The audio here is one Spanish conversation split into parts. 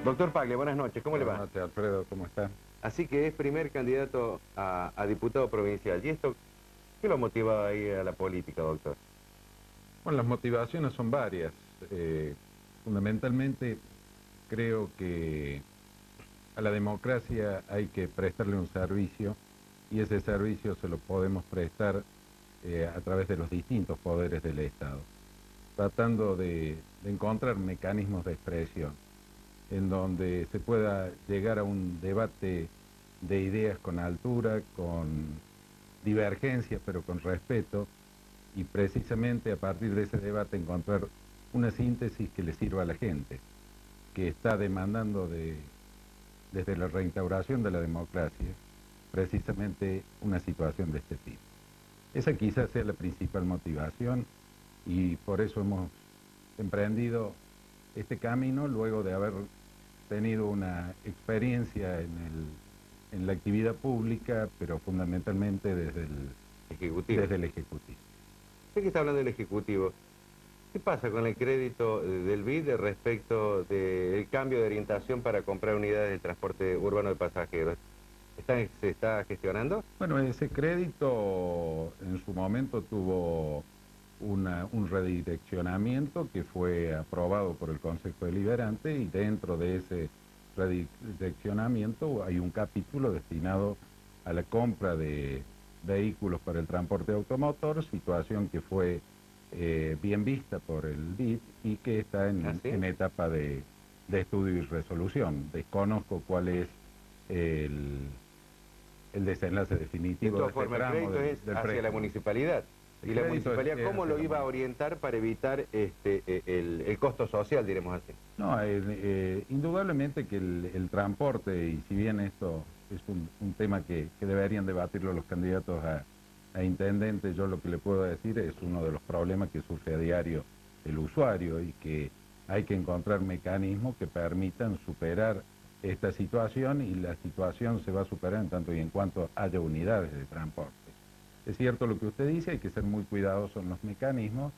Doctor Paglia, buenas noches, ¿cómo le va? Buenas noches, Alfredo, ¿cómo está? Así que es primer candidato a diputado provincial. ¿Y esto qué lo motiva ahí a la política, doctor? Bueno, las motivaciones son varias. Fundamentalmente, creo que a la democracia hay que prestarle un servicio y ese servicio se lo podemos prestar a través de los distintos poderes del Estado, tratando de encontrar mecanismos de expresión en donde se pueda llegar a un debate de ideas con altura, con divergencias, pero con respeto, y precisamente a partir de ese debate encontrar una síntesis que le sirva a la gente, que está demandando desde la reinstauración de la democracia, precisamente una situación de este tipo. Esa quizás sea la principal motivación y por eso hemos emprendido este camino luego de haber tenido una experiencia en la actividad pública, pero fundamentalmente Ejecutivo. desde el Ejecutivo. Sé que está hablando del Ejecutivo. ¿Qué pasa con el crédito del BID respecto del cambio de orientación para comprar unidades de transporte urbano de pasajeros? ¿Se está gestionando? Bueno, ese crédito en su momento tuvo un redireccionamiento que fue aprobado por el Consejo Deliberante y dentro de ese redireccionamiento hay un capítulo destinado a la compra de vehículos para el transporte automotor, situación que fue bien vista por el BID y que está en etapa de estudio y resolución. Desconozco cuál es el desenlace definitivo De todas de este formas, el tramo crédito es del hacia la préstamo. municipalidad. El ¿Y la crédito municipalidad es cómo hacia lo la iba a municipalidad. orientar para evitar el costo social, diremos así? No, indudablemente que el transporte, y si bien esto es un tema que deberían debatirlo los candidatos a intendente, yo lo que le puedo decir es uno de los problemas que sufre a diario el usuario y que hay que encontrar mecanismos que permitan superar esta situación y la situación se va a superar en tanto y en cuanto haya unidades de transporte. Es cierto lo que usted dice, hay que ser muy cuidadosos en los mecanismos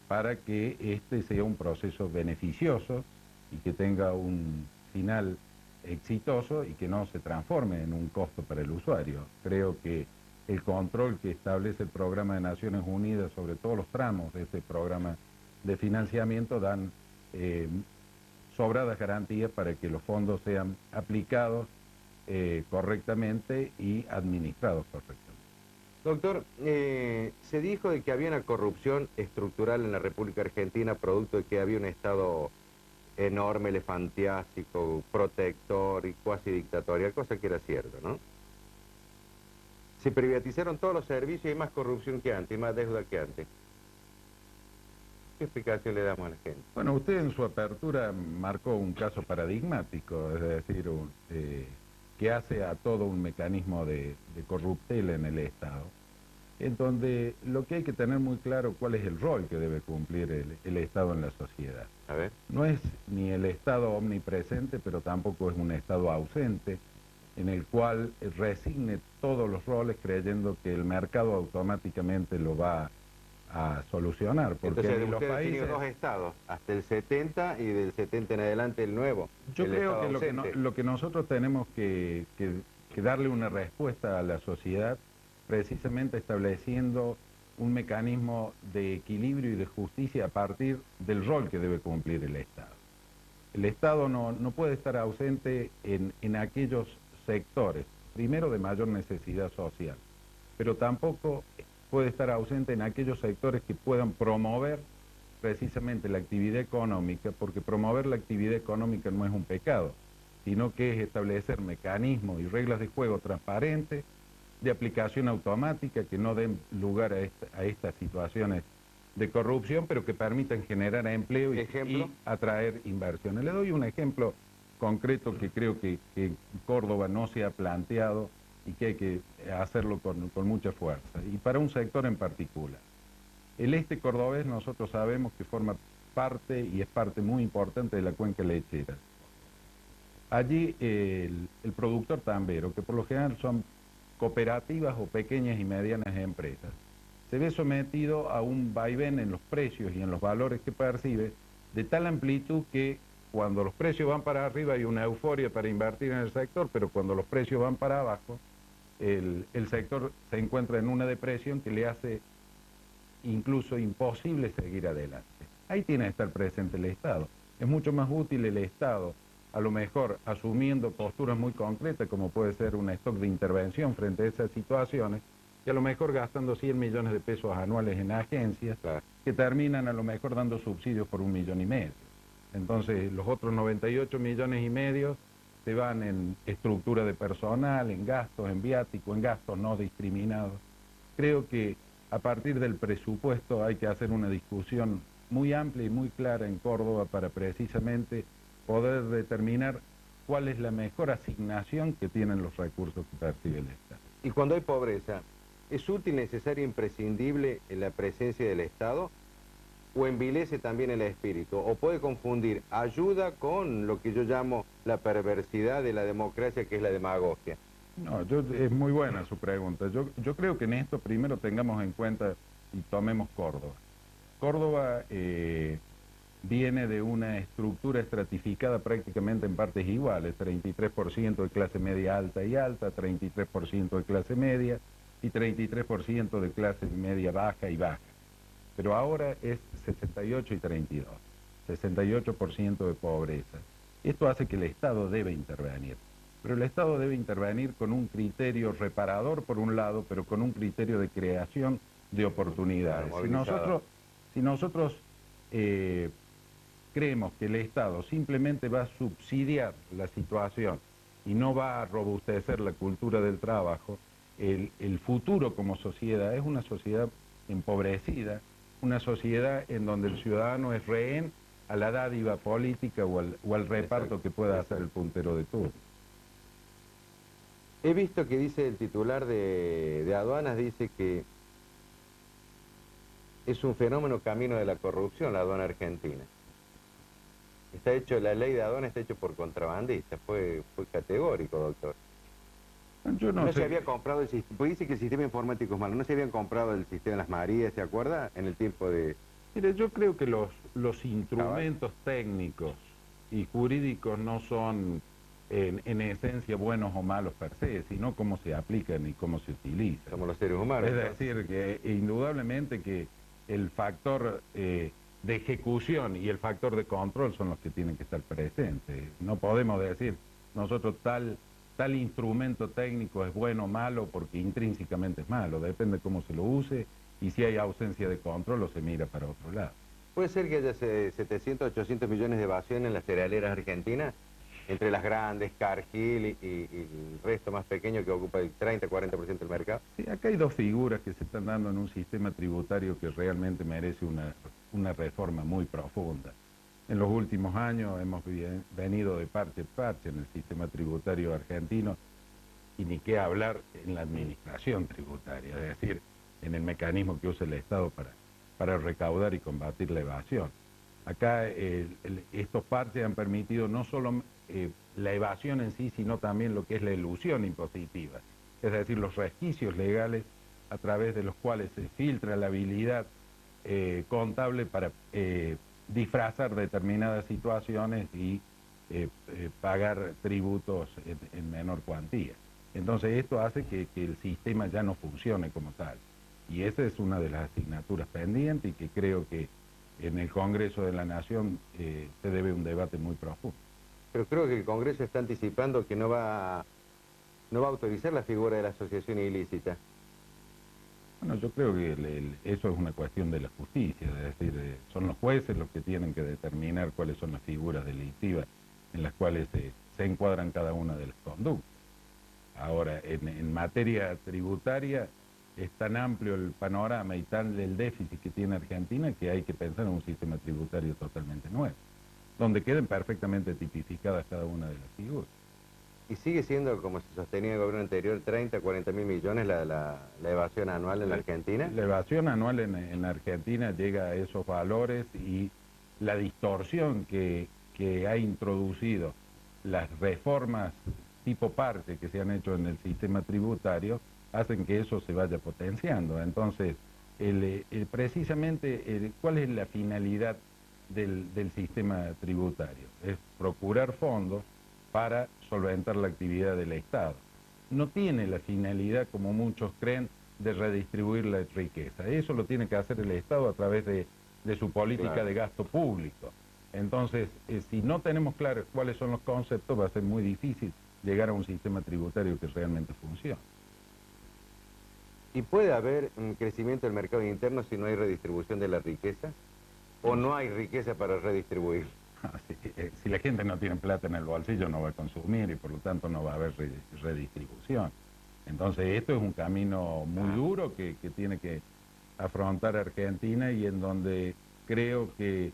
para que este sea un proceso beneficioso y que tenga un final exitoso y que no se transforme en un costo para el usuario. Creo que el control que establece el Programa de Naciones Unidas sobre todos los tramos de este programa de financiamiento dan sobradas garantías para que los fondos sean aplicados correctamente y administrados correctamente. Doctor, se dijo de que había una corrupción estructural en la República Argentina producto de que había un Estado enorme, elefantiásico, protector y cuasi dictatorial, cosa que era cierto, ¿no? Se privatizaron todos los servicios y hay más corrupción que antes, y más deuda que antes. ¿Qué explicación le damos a la gente? Bueno, usted en su apertura marcó un caso paradigmático, es decir, que hace a todo un mecanismo de corruptela en el Estado, en donde lo que hay que tener muy claro cuál es el rol que debe cumplir el Estado en la sociedad. A ver. No es ni el Estado omnipresente, pero tampoco es un Estado ausente, en el cual resigne todos los roles creyendo que el mercado automáticamente lo va a solucionar. Porque Entonces, en los usted ha países... tenido dos estados, hasta el 70 y del 70 en adelante el nuevo. Yo el creo que ausente. lo que nosotros tenemos que darle una respuesta a la sociedad, precisamente estableciendo un mecanismo de equilibrio y de justicia a partir del rol que debe cumplir el Estado. El Estado no puede estar ausente en aquellos sectores, primero de mayor necesidad social, pero tampoco puede estar ausente en aquellos sectores que puedan promover precisamente la actividad económica, porque promover la actividad económica no es un pecado, sino que es establecer mecanismos y reglas de juego transparentes, de aplicación automática, que no den lugar a estas situaciones de corrupción, pero que permitan generar empleo y atraer inversiones. Le doy un ejemplo concreto que creo que Córdoba no se ha planteado y que hay que hacerlo con mucha fuerza, y para un sector en particular. El este cordobés nosotros sabemos que forma parte y es parte muy importante de la cuenca lechera. Allí el productor tambero, que por lo general son cooperativas o pequeñas y medianas empresas, se ve sometido a un vaivén en los precios y en los valores que percibe de tal amplitud que cuando los precios van para arriba hay una euforia para invertir en el sector, pero cuando los precios van para abajo, el sector se encuentra en una depresión que le hace incluso imposible seguir adelante. Ahí tiene que estar presente el Estado. Es mucho más útil el Estado, a lo mejor asumiendo posturas muy concretas, como puede ser un stock de intervención frente a esas situaciones, y a lo mejor gastando 100 millones de pesos anuales en agencias, claro, que terminan a lo mejor dando subsidios por 1,5 millones. Entonces, los otros 98,5 millones se van en estructura de personal, en gastos, en viático, en gastos no discriminados. Creo que a partir del presupuesto hay que hacer una discusión muy amplia y muy clara en Córdoba para precisamente poder determinar cuál es la mejor asignación que tienen los recursos que percibe el Estado. Y cuando hay pobreza, ¿es útil, necesario, imprescindible en la presencia del Estado? ¿O envilece también el espíritu? ¿O puede confundir ayuda con lo que yo llamo la perversidad de la democracia, que es la demagogia? No, es muy buena su pregunta. Yo creo que en esto primero tengamos en cuenta y tomemos Córdoba. Córdoba viene de una estructura estratificada prácticamente en partes iguales, 33% de clase media alta y alta, 33% de clase media y 33% de clase media baja y baja. Pero ahora es 68 y 32, 68% de pobreza. Esto hace que el Estado debe intervenir. Pero el Estado debe intervenir con un criterio reparador por un lado, pero con un criterio de creación de oportunidades. Si nosotros creemos que el Estado simplemente va a subsidiar la situación y no va a robustecer la cultura del trabajo, el futuro como sociedad es una sociedad empobrecida, una sociedad en donde el ciudadano es rehén a la dádiva política o al reparto que pueda hacer el puntero de turno. He visto que dice el titular de aduanas, dice que es un fenómeno camino de la corrupción la aduana argentina. Está hecho, la ley de aduana está hecho por contrabandistas, fue categórico, doctor. Yo no sé. Se había comprado el sistema, pues dice que el sistema informático es malo, no se habían comprado el sistema de las Marías, ¿se acuerda? En el tiempo de... Mire, yo creo que los instrumentos técnicos y jurídicos no son en esencia buenos o malos per se, sino cómo se aplican y cómo se utilizan. Como los seres humanos. Es decir, que indudablemente que el factor de ejecución y el factor de control son los que tienen que estar presentes. No podemos decir nosotros tal instrumento técnico es bueno o malo porque intrínsecamente es malo, depende de cómo se lo use y si hay ausencia de control o se mira para otro lado. ¿Puede ser que haya 700, 800 millones de evasión en las cerealeras argentinas? Entre las grandes, Cargill y el resto más pequeño que ocupa el 30-40% del mercado. Sí, acá hay dos figuras que se están dando en un sistema tributario que realmente merece una reforma muy profunda. En los últimos años hemos venido de parche en parche en el sistema tributario argentino y ni qué hablar en la administración tributaria, es decir, en el mecanismo que usa el Estado para recaudar y combatir la evasión. Acá estos parches han permitido no solo la evasión en sí, sino también lo que es la elusión impositiva, es decir, los resquicios legales a través de los cuales se filtra la habilidad contable para disfrazar determinadas situaciones y pagar tributos en menor cuantía. Entonces esto hace que el sistema ya no funcione como tal. Y esa es una de las asignaturas pendientes y que creo que en el Congreso de la Nación se debe un debate muy profundo. Pero creo que el Congreso está anticipando que no va a autorizar la figura de la asociación ilícita. Bueno, yo creo que eso es una cuestión de la justicia, es decir, son los jueces los que tienen que determinar cuáles son las figuras delictivas en las cuales se encuadran cada una de las conductas. Ahora, en materia tributaria es tan amplio el panorama y tan el déficit que tiene Argentina que hay que pensar en un sistema tributario totalmente nuevo, donde queden perfectamente tipificadas cada una de las figuras. ¿Y sigue siendo, como se sostenía en el gobierno anterior, 30, 40 mil millones la evasión anual en la Argentina? La evasión anual en Argentina llega a esos valores y la distorsión que ha introducido las reformas tipo parte que se han hecho en el sistema tributario hacen que eso se vaya potenciando. Entonces, precisamente, ¿cuál es la finalidad del sistema tributario. Es procurar fondos para solventar la actividad del Estado. No tiene la finalidad, como muchos creen, de redistribuir la riqueza. Eso lo tiene que hacer el Estado a través de su política Claro. de gasto público. Entonces, si no tenemos claros cuáles son los conceptos, va a ser muy difícil llegar a un sistema tributario que realmente funcione. ¿Y puede haber un crecimiento del mercado interno si no hay redistribución de la riqueza? ¿O no hay riqueza para redistribuir? Si la gente no tiene plata en el bolsillo, no va a consumir y por lo tanto no va a haber redistribución. Entonces, esto es un camino muy duro que tiene que afrontar Argentina y en donde creo que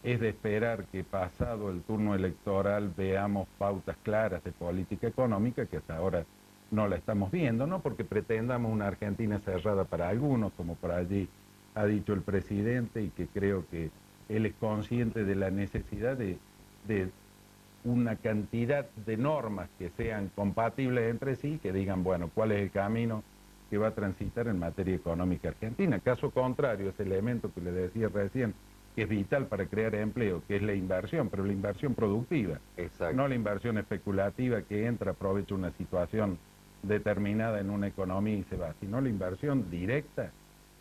es de esperar que pasado el turno electoral veamos pautas claras de política económica que hasta ahora no la estamos viendo, no porque pretendamos una Argentina cerrada para algunos, como por allí ha dicho el presidente, y que creo que él es consciente de la necesidad de una cantidad de normas que sean compatibles entre sí, que digan, bueno, cuál es el camino que va a transitar en materia económica argentina. Caso contrario, ese elemento que le decía recién, que es vital para crear empleo, que es la inversión, pero la inversión productiva, Exacto. no la inversión especulativa que entra, aprovecha una situación determinada en una economía y se va, sino la inversión directa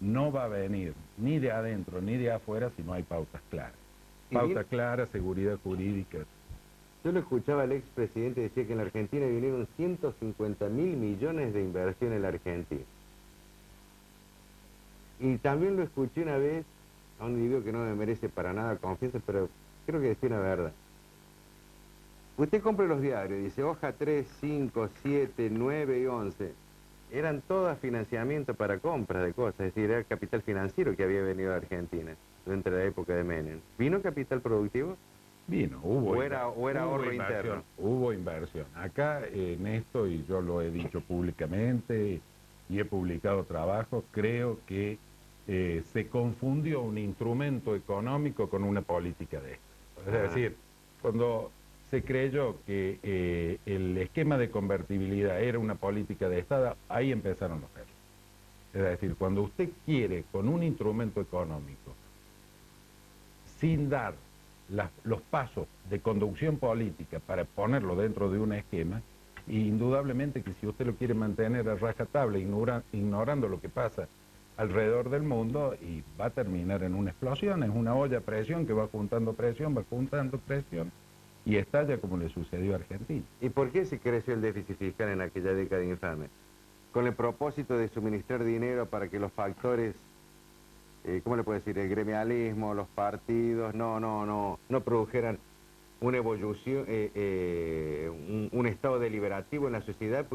no va a venir ni de adentro ni de afuera si no hay pautas claras. Pautas claras, seguridad jurídica. Yo lo escuchaba al expresidente, decía que en la Argentina vinieron 150.000 millones de inversión en la Argentina. Y también lo escuché una vez a un individuo que no me merece para nada confianza, pero creo que decía una verdad. Usted compra los diarios, dice hoja 3, 5, 7, 9 y 11. Eran todas financiamiento para compras de cosas, es decir, era capital financiero que había venido a Argentina durante la época de Menem. ¿Vino capital productivo? Vino, hubo ahorro interno. Hubo inversión. Acá en esto, y yo lo he dicho públicamente y he publicado trabajos, creo que se confundió un instrumento económico con una política de esto. Es decir, cuando se creyó que el esquema de convertibilidad era una política de Estado, ahí empezaron los errores. Es decir, cuando usted quiere con un instrumento económico, sin dar los pasos de conducción política para ponerlo dentro de un esquema, indudablemente que si usted lo quiere mantener a rajatabla, ignorando lo que pasa alrededor del mundo, y va a terminar en una explosión, es una olla a presión que va juntando presión, y estalla como le sucedió a Argentina. ¿Y por qué se creció el déficit fiscal en aquella década infame? Con el propósito de suministrar dinero para que los factores, ¿cómo le puedo decir? El gremialismo, los partidos, no produjeran una evolución, un estado deliberativo en la sociedad,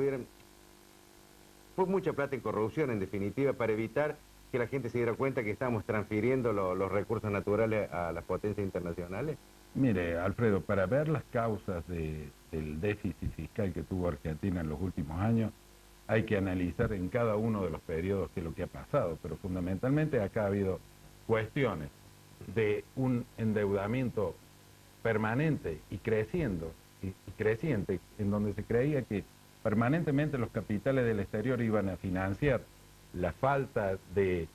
fue mucha plata en corrupción, en definitiva, para evitar que la gente se diera cuenta que estábamos transfiriendo los recursos naturales a las potencias internacionales. Mire, Alfredo, para ver las causas del déficit fiscal que tuvo Argentina en los últimos años, hay que analizar en cada uno de los periodos qué es lo que ha pasado, pero fundamentalmente acá ha habido cuestiones de un endeudamiento permanente y creciente, en donde se creía que permanentemente los capitales del exterior iban a financiar la falta de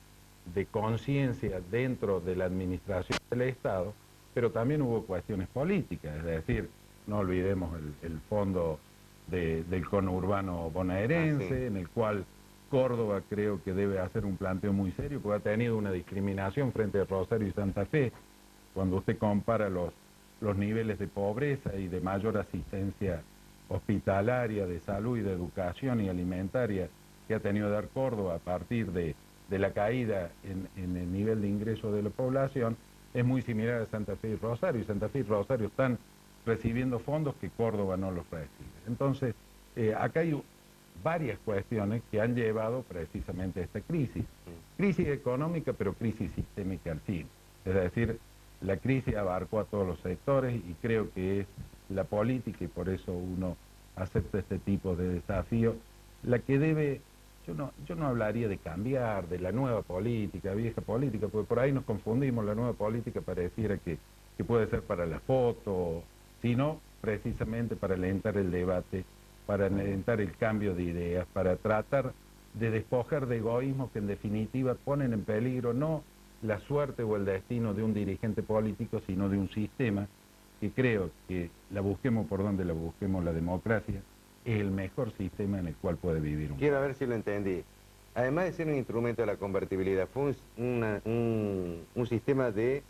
conciencia dentro de la administración del Estado, pero también hubo cuestiones políticas, es decir, no olvidemos el fondo del conurbano bonaerense, en el cual Córdoba creo que debe hacer un planteo muy serio, porque ha tenido una discriminación frente a Rosario y Santa Fe, cuando usted compara los niveles de pobreza y de mayor asistencia hospitalaria, de salud y de educación y alimentaria que ha tenido que dar Córdoba a partir de la caída en el nivel de ingreso de la población, es muy similar a Santa Fe y Rosario, y Santa Fe y Rosario están recibiendo fondos que Córdoba no los recibe. Entonces, acá hay varias cuestiones que han llevado precisamente a esta crisis. Crisis económica, pero crisis sistémica al fin. Es decir, la crisis abarcó a todos los sectores y creo que es la política, y por eso uno acepta este tipo de desafío, la que debe... Yo no hablaría de cambiar, de la nueva política, vieja política, porque por ahí nos confundimos. La nueva política pareciera que puede ser para la foto, sino precisamente para alentar el debate, para alentar el cambio de ideas, para tratar de despojar de egoísmos que en definitiva ponen en peligro no la suerte o el destino de un dirigente político, sino de un sistema que creo que la busquemos por donde la busquemos, la democracia es el mejor sistema en el cual puede vivir un Quiero país. ver si lo entendí. Además de ser un instrumento de la convertibilidad, fue un sistema de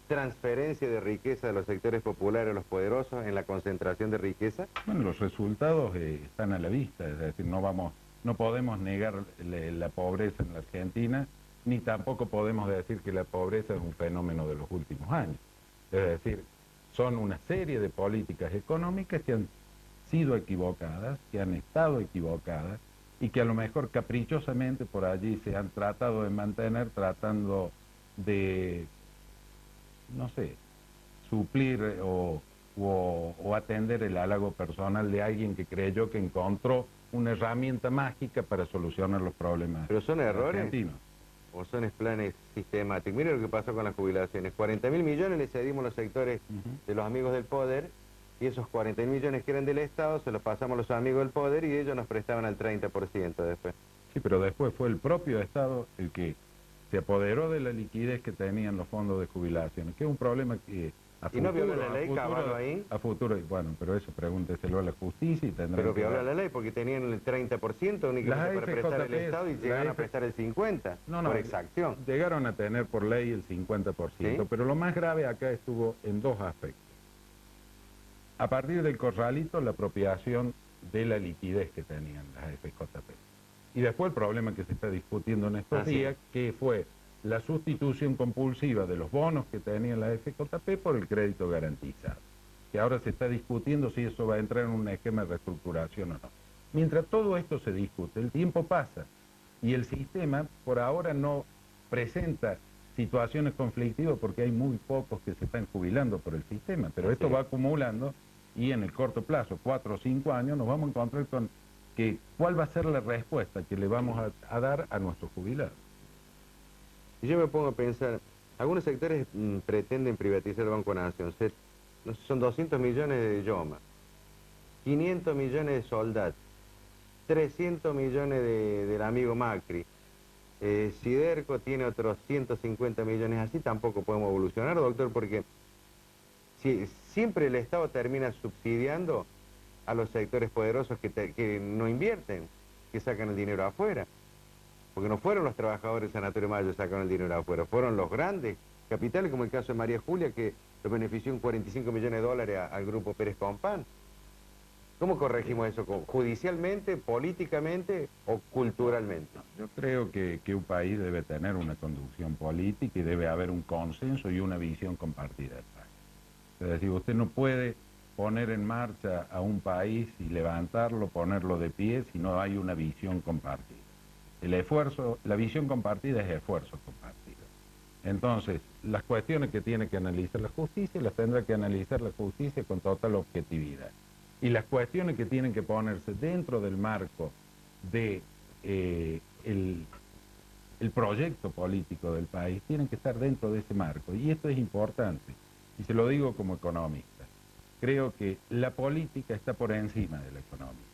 transferencia de riqueza de los sectores populares a los poderosos en la concentración de riqueza. Bueno, los resultados están a la vista, es decir, no podemos negar la pobreza en la Argentina, ni tampoco podemos decir que la pobreza es un fenómeno de los últimos años. Es decir, son una serie de políticas económicas que han sido equivocadas, que han estado equivocadas, y que a lo mejor caprichosamente por allí se han tratado de mantener, tratando de, no sé, suplir o atender el halago personal de alguien que creyó que encontró una herramienta mágica para solucionar los problemas. ¿Pero son errores argentinos. o son planes sistemáticos? Mire lo que pasó con las jubilaciones. 40.000 millones le cedimos los sectores de los amigos del poder, y esos 40.000 millones que eran del Estado se los pasamos a los amigos del poder y ellos nos prestaban al 30% después. Sí, pero después fue el propio Estado el que se apoderó de la liquidez que tenían los fondos de jubilación, que es un problema que a ¿Y futuro, no viola la ley, Caballo, ahí? A futuro, bueno, pero eso pregúnteselo a la justicia y tendrán Pero que viola dar. la ley porque tenían el 30% únicamente para prestar el Estado y llegaron a prestar el 50% por exacción. Llegaron a tener por ley el 50%, ¿Sí? Pero lo más grave acá estuvo en dos aspectos. A partir del corralito, la apropiación de la liquidez que tenían las FJP. Y después el problema que se está discutiendo en estos días, que fue la sustitución compulsiva de los bonos que tenían las FJP por el crédito garantizado. Que ahora se está discutiendo si eso va a entrar en un esquema de reestructuración o no. Mientras todo esto se discute, el tiempo pasa y el sistema por ahora no presenta situaciones conflictivas porque hay muy pocos que se están jubilando por el sistema, pero esto va acumulando y en el corto plazo, 4 o 5 años, nos vamos a encontrar con que cuál va a ser la respuesta que le vamos a dar a nuestros jubilados. Y yo me pongo a pensar, algunos sectores pretenden privatizar el Banco Nación, son 200 millones de Yoma, 500 millones de Soldat, 300 millones del amigo Macri, Siderco tiene otros 150 millones, así tampoco podemos evolucionar, doctor, porque siempre el Estado termina subsidiando a los sectores poderosos que no invierten, que sacan el dinero afuera. Porque no fueron los trabajadores de Sanatorio Mayo que sacaron el dinero afuera, fueron los grandes capitales, como el caso de María Julia, que lo benefició en 45 millones de dólares al grupo Pérez Compán. ¿Cómo corregimos eso? ¿Judicialmente, políticamente o culturalmente? Yo creo que un país debe tener una conducción política y debe haber un consenso y una visión compartida del país. Es decir, usted no puede poner en marcha a un país y levantarlo, ponerlo de pie, si no hay una visión compartida. El esfuerzo, la visión compartida es esfuerzo compartido. Entonces, las cuestiones que tiene que analizar la justicia, las tendrá que analizar la justicia con total objetividad. Y las cuestiones que tienen que ponerse dentro del marco de el proyecto político del país, tienen que estar dentro de ese marco. Y esto es importante, y se lo digo como economista. Creo que la política está por encima de la economía.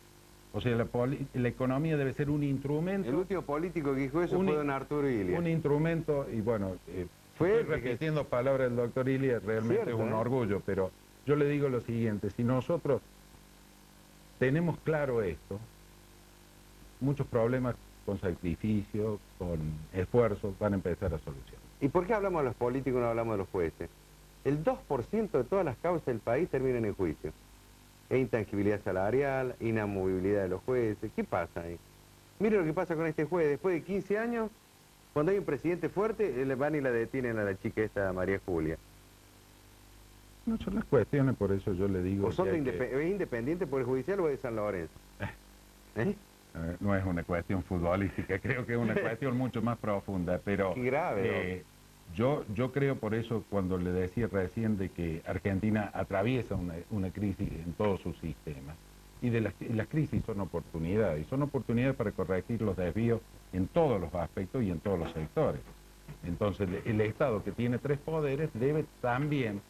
O sea, la economía debe ser un instrumento... El último político que dijo eso fue don Arturo Illia. Un instrumento, y bueno, estoy repitiendo palabras del doctor Illia, realmente cierto, es un orgullo, pero yo le digo lo siguiente, si nosotros tenemos claro esto, muchos problemas con sacrificio, con esfuerzo, van a empezar a solucionar. ¿Y por qué hablamos de los políticos y no hablamos de los jueces? El 2% de todas las causas del país terminan en juicio. Intangibilidad salarial, inamovibilidad de los jueces. ¿Qué pasa ahí? Mire lo que pasa con este juez. Después de 15 años, cuando hay un presidente fuerte, le van y la detienen a la chica esta, María Julia. No son las cuestiones, por eso yo le digo... ¿O son ¿Es independiente por el judicial o es de San Lorenzo? No es una cuestión futbolística, creo que es una cuestión mucho más profunda, pero... Qué grave, yo creo por eso cuando le decía recién de que Argentina atraviesa una crisis en todos sus sistemas, y las crisis son oportunidades para corregir los desvíos en todos los aspectos y en todos los sectores. Entonces el Estado, que tiene 3 poderes, debe también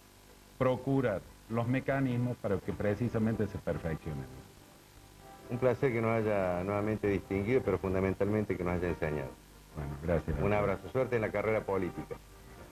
procurar los mecanismos para que precisamente se perfeccionen. Un placer que nos haya nuevamente distinguido, pero fundamentalmente que nos haya enseñado. Bueno, gracias. Un abrazo, suerte en la carrera política.